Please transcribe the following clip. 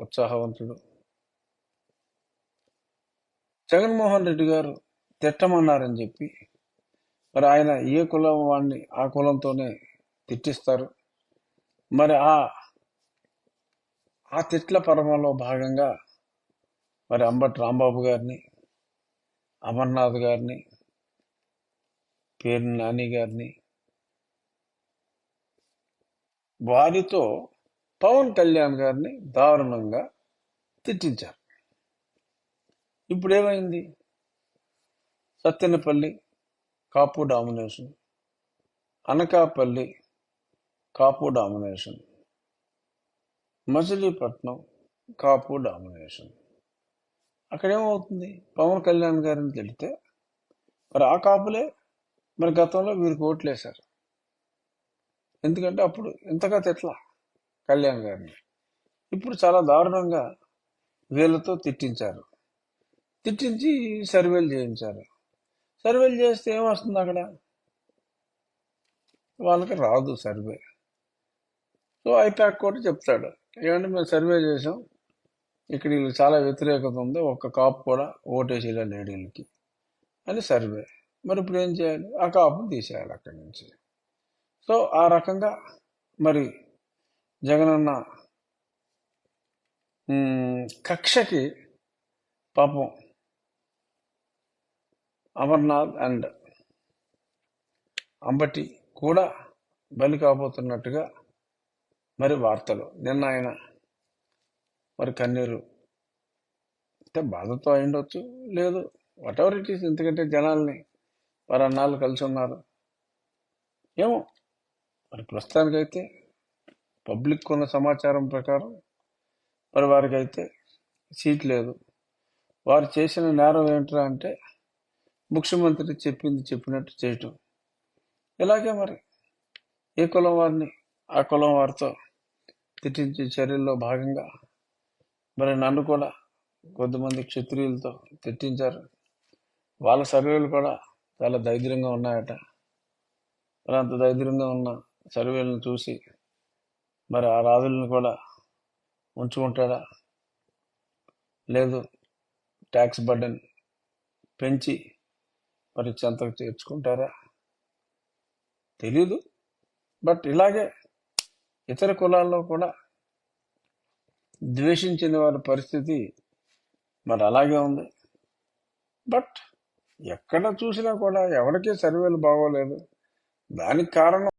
ఉత్సాహవంతుడు. జగన్మోహన్ రెడ్డి గారు తిట్టమన్నారని చెప్పి మరి ఆయన ఏ కులం వాడిని ఆ కులంతోనే తిట్టిస్తారు. మరి ఆ తిట్ల పరమలో భాగంగా మరి అంబటి రాంబాబు గారిని, అమర్నాథ్ గారిని, పేరు నాని గారిని, వారితో పవన్ కళ్యాణ్ గారిని దారుణంగా తిట్టించారు. ఇప్పుడు ఏమైంది? సత్తెనపల్లి కాపు డామినేషన్, అనకాపల్లి కాపు డామినేషన్, మచిలీపట్నం కాపు డామినేషన్. అక్కడేమవుతుంది? పవన్ కళ్యాణ్ గారిని తెలితే మరి ఆ కాపులే మరి గతంలో వీరికి ఓట్లేశారు. ఎందుకంటే అప్పుడు ఇంతగా తిట్ల కళ్యాణ్ గారిని. ఇప్పుడు చాలా దారుణంగా వీళ్ళతో తిట్టించారు. తిట్టించి సర్వేలు చేయించారు. సర్వేలు చేస్తే ఏమొస్తుంది? అక్కడ వాళ్ళకి రాదు సర్వే. సో ఐపాక్ కూడా చెప్తాడు, ఏమంటే మేము సర్వే చేసాం, ఇక్కడ వీళ్ళకి చాలా వ్యతిరేకత ఉంది, ఒక్క కాపు కూడా ఓటేసేలా లేడీలకి అని సర్వే. మరి ఇప్పుడు ఏం చేయాలి? ఆ కాపును తీసేయాలి అక్కడి నుంచి. సో ఆ రకంగా మరి జగనన్న కక్షకి పాపం అమర్నాథ్ అండ్ అంబటి కూడా బలి కాబోతున్నట్టుగా మరి వార్తలు. నిన్న ఆయన మరి కన్నీరు అంటే బాధతో అయిండొచ్చు, లేదు వాటెవర్ ఇట్ ఈస్. ఎందుకంటే జనాల్ని వారు అన్నాళ్ళు కలిసి ఉన్నారు, ఏమో. మరి ప్రస్తుతానికైతే పబ్లిక్ ఉన్న సమాచారం ప్రకారం మరి వారికి అయితే సీట్ లేదు. వారు చేసిన నేరం ఏంట్రా అంటే ముఖ్యమంత్రి చెప్పింది చెప్పినట్టు చేయటం. ఇలాగే మరి ఏ కులం వారిని ఆ కులం వారితో తిట్టించే చర్యల్లో భాగంగా మరి నన్ను కూడా కొద్దిమంది క్షత్రియులతో తిట్టించారు. వాళ్ళ సర్వేలు కూడా చాలా దైద్యంగా ఉన్నాయట. మరి అంత దైద్యంగా ఉన్న సర్వేలను చూసి మరి ఆ రాజులను కూడా ఉంచుకుంటాడా, లేదు ట్యాక్స్ బర్డెన్ పెంచి మరి చెంతకు చేర్చుకుంటారా తెలీదు. బట్ ఇలాగే ఇతర కులాల్లో కూడా ద్వేషించిన వారి పరిస్థితి మరి అలాగే ఉంది. బట్ ఎక్కడ చూసినా కూడా ఎవరికీ సర్వేలు బాగోలేదు. దానికి కారణం